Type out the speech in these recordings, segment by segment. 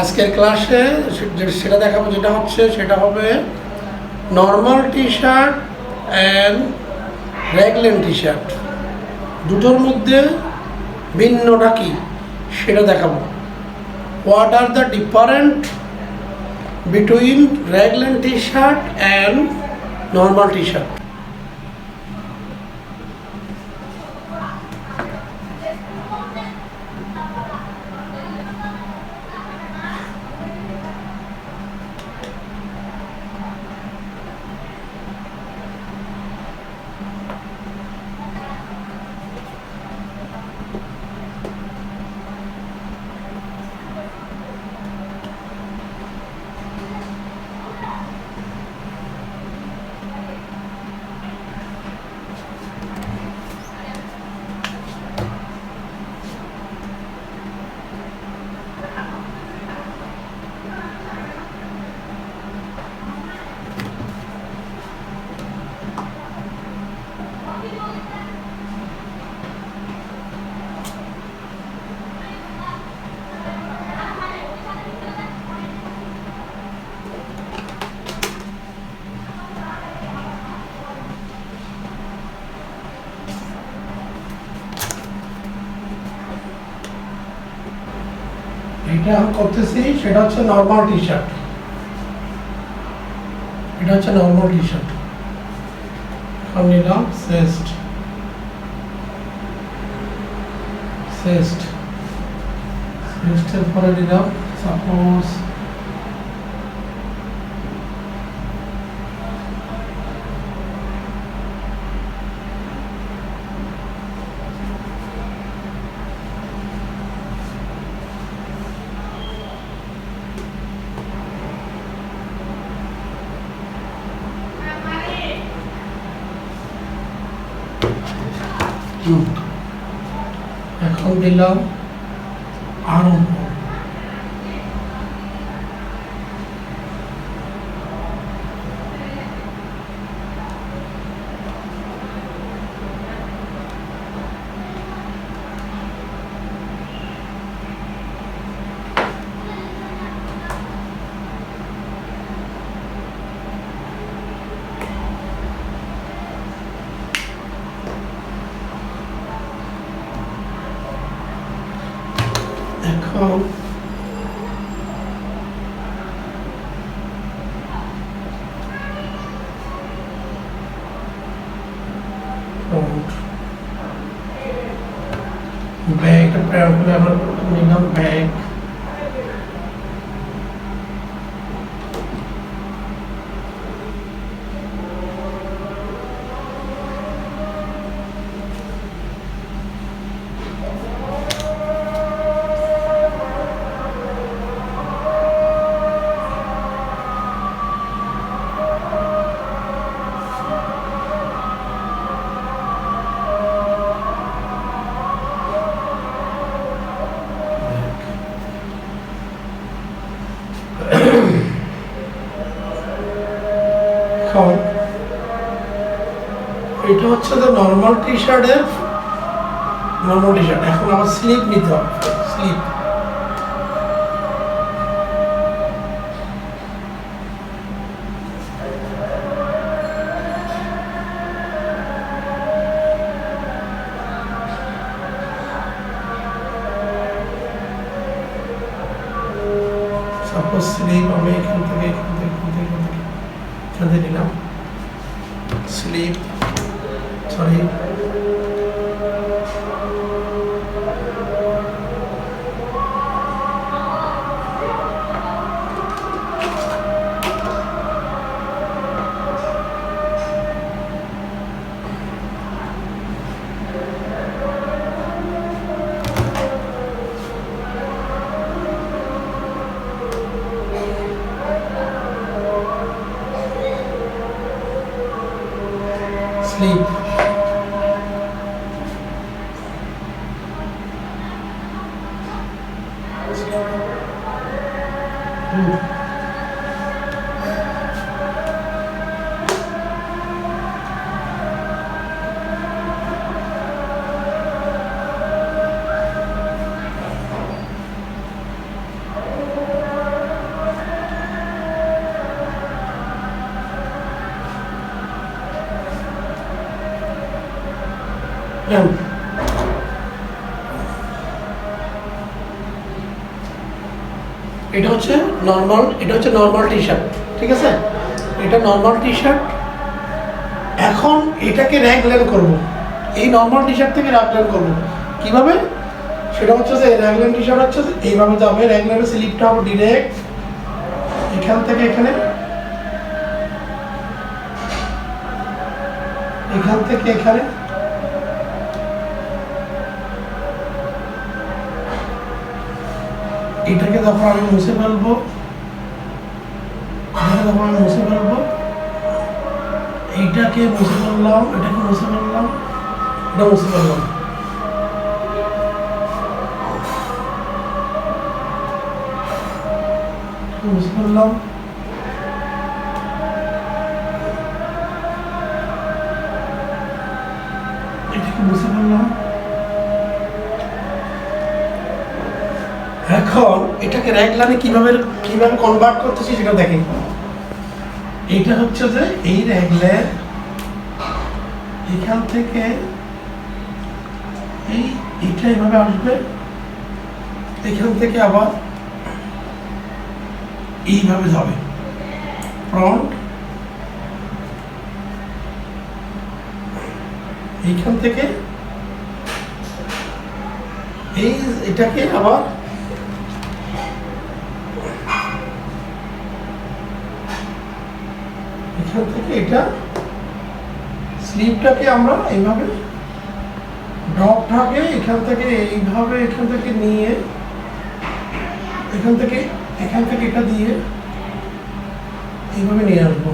আজকের ক্লাসে সেটা দেখাবো, সেটা হবে normal T shirt and raglan T shirt, দুটোর মধ্যে ভিন্নটা কি সেটা দেখাবো। What are the different between raglan T shirt and normal T shirt. এটা করতেছি, সেটা হচ্ছে নর্মাল টি শার্ট। এটা হচ্ছে নর্মাল টি শার্ট। এখন নিলাম চেস্ট, চেস্টের পরে নিলাম সাপোজ এখন দিলাম আর্ম হোল। এখন ব্যাগ নিলাম ব্যাগ, এটা হচ্ছে যে নর্মাল টি শার্টের নর্মাল টি শার্ট। এখন আমার স্লিপ নিতে হবে, স্লিপ। সাপোজ স্লিপ আমি এখান থেকে নিলাম স্লিপ, সরি স্লিপ। এম। এটা হচ্ছে নর্মাল টি শার্ট, ঠিক আছে? এটা নর্মাল টি শার্ট। এখন এটাকে র্যাগলেন করব, এই নর্মাল টি শার্ট থেকে র্যাগলেন করব কিভাবে? সেটা হচ্ছে যে র্যাগলেন টি শার্ট হচ্ছে এইভাবে যাবে, র্যাগলেনের স্লিপটা হবে ডিরেক্ট এখান থেকে এখানে, এখান থেকে এখানে, এটাকে যখন আমি মুছে ফেলবো, এইটাকে মুছে ফেললাম, এটাকে মুছে ফেললাম, এটা মুছে ফেললাম। মুছে ফেললাম, এটাকে মুছে ফেললাম। এখন এটাকে র্যাগলানে কিভাবে কনভার্ট করতেছি সেটা দেখেন। এইটা হচ্ছে যে এই র্যাগলেন এখান থেকে এইটা এইভাবে আসবে, এখান থেকে আবার এইভাবে যাবে ফ্রন্ট, এইখান থেকে এটাকে আবার এখান থেকে এটা স্লিপটাকে আমরা এইভাবে ড্রপটাকে এখান থেকে এইভাবে এখান থেকে নিয়ে এখান থেকে এটা দিয়ে এইভাবে নিয়ে আসবো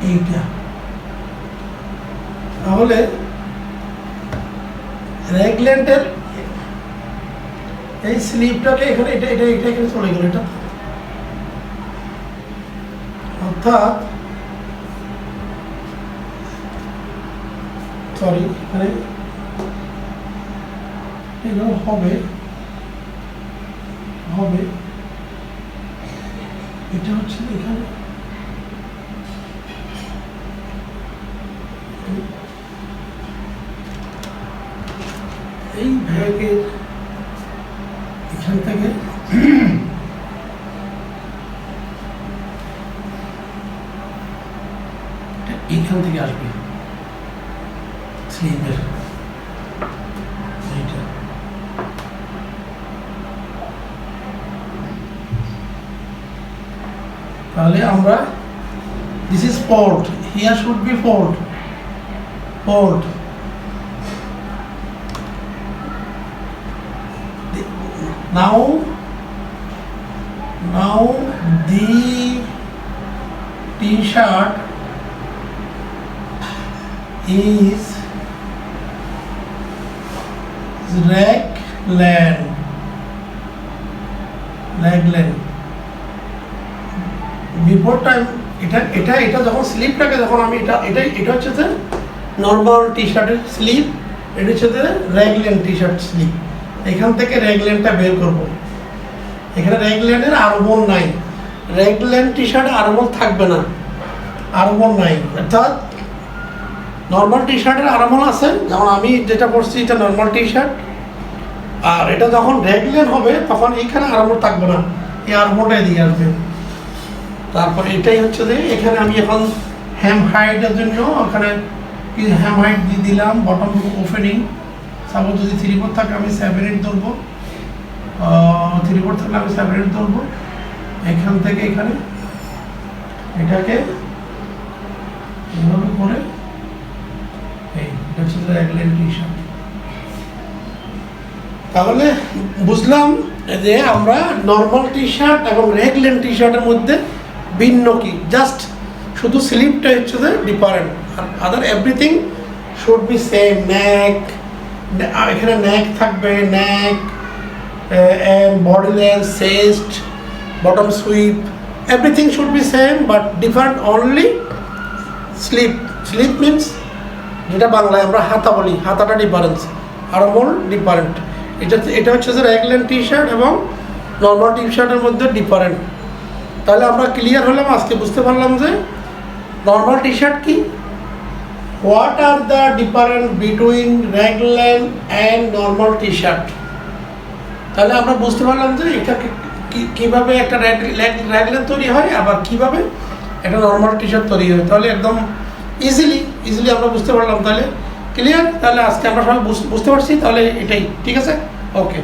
এইটা। তাহলে র্যাগলেন্টের এই স্লিপটাকে এখানে এটা এখানে চলে গেল, এটা অর্থাৎ সরি এখানে এগুলো হবে এটা হচ্ছে এখানে এই ব্যাগের এখান থেকে এখান থেকে আসবে স্লিপের এইটা। তাহলে আমরা this is port, here should be port. Now the t-shirt is raglan before time. এটা যখন স্লিপটাকে যখন আমি এটা হচ্ছে যে নর্মাল টি শার্টের স্লিপ, এটা হচ্ছে যে র্যাগলেন টি শার্ট স্লিপ। এখান থেকে র্যাগলেনটা বের করব। এখানে র্যাগলেনের আরমোল নাই, র্যাগলেন টি শার্টে আরমোল থাকবে না, আরমোল নাই। অর্থাৎ নর্মাল টি শার্টের আরমোল আছে, যেমন আমি যেটা পরছি এটা নর্মাল টি শার্ট, আর এটা যখন র্যাগলেন হবে তখন এইখানে আরমোল থাকবে না, এই আরমোলটা এদিকে আসবে। তারপর এটাই হচ্ছে যে এখানে আমি এখন হ্যাম হাইটের জন্য ওখানে হ্যাম হাইট দিয়ে দিলাম, বটম ওপেনিং। সাপোজ যদি 3/4 থাকে আমি 7/8 ধরবো, 3/4 থাকলে আমি 7/8 ধরবো। এখান থেকে এখানে এটাকে এভাবে করে এটা হচ্ছে র্যাগলেন টি শার্ট। তাহলে বুঝলাম যে আমরা নর্মাল টি শার্ট এবং র্যাগলেন টি শার্টের মধ্যে ভিন্ন কি, জাস্ট শুধু স্লিপটা হচ্ছে যে ডিফারেন্ট, আর other everything should be same. Neck, এখানে নেক থাকবে, neck, body length, chest, bottom sweep, everything should be same, but different only sleeve. Sleeve means যেটা বাংলায় আমরা হাতা বলি, হাতাটা ডিফারেন্স, আরমোল ডিফারেন্ট। এটা হচ্ছে যে র্যাগলেন টি শার্ট এবং নর্মাল টি শার্টের মধ্যে ডিফারেন্ট। তাহলে আমরা ক্লিয়ার হলাম, আজকে বুঝতে পারলাম যে নর্মাল টি শার্ট কি, what are the difference between র্যাগল্যান্ড and normal T shirt? তাহলে আমরা বুঝতে পারলাম যে এটা কীভাবে একটা র্যাগল্যান্ড তৈরি হয়, আবার কীভাবে একটা নর্মাল টি শার্ট তৈরি হয়। তাহলে একদম ইজিলি আমরা বুঝতে পারলাম। তাহলে ক্লিয়ার? তাহলে আজকে আমরা সবাই বুঝতে পারছি। তাহলে এটাই ঠিক আছে, ওকে।